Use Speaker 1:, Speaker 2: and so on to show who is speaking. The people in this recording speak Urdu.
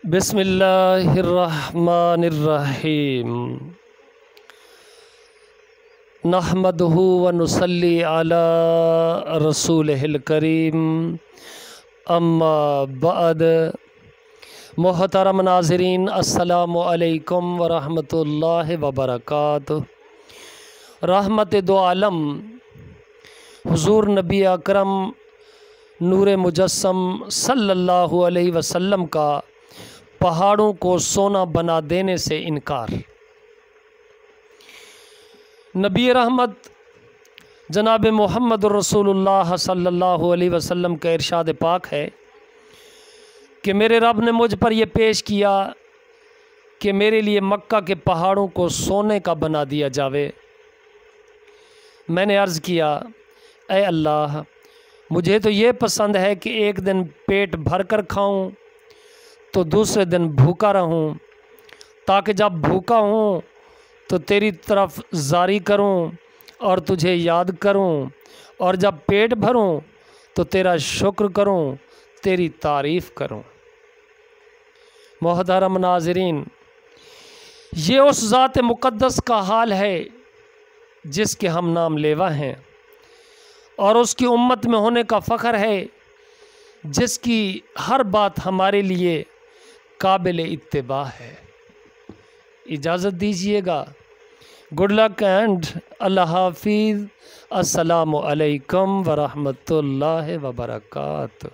Speaker 1: بسم اللہ الرحمن الرحیم نحمدہ ونصلی علی رسولہ الکریم اما بعد۔ محترم ناظرین، السلام علیکم ورحمۃ اللہ وبرکاتہ۔ رحمت دو عالم حضور نبی اکرم نور مجسم صلی اللہ علیہ وسلم کا پہاڑوں کو سونا بنا دینے سے انکار۔ نبی رحمت جناب محمد رسول اللہ صلی اللہ علیہ وسلم کا ارشاد پاک ہے کہ میرے رب نے مجھ پر یہ پیش کیا کہ میرے لیے مکہ کے پہاڑوں کو سونے کا بنا دیا جاوے۔ میں نے عرض کیا، اے اللہ، مجھے تو یہ پسند ہے کہ ایک دن پیٹ بھر کر کھاؤں تو دوسرے دن بھوکا رہوں، تاکہ جب بھوکا ہوں تو تیری طرف زاری کروں اور تجھے یاد کروں، اور جب پیٹ بھروں تو تیرا شکر کروں، تیری تعریف کروں۔ محترم ناظرین، یہ اس ذات مقدس کا حال ہے جس کے ہم نام لیوا ہیں، اور اس کی امت میں ہونے کا فخر ہے جس کی ہر بات ہمارے لیے قابل اتباع ہے۔ اجازت دیجیے گا۔ گڈ لک اینڈ اللہ حافظ۔ السلام علیکم ورحمۃ اللہ وبرکاتہ۔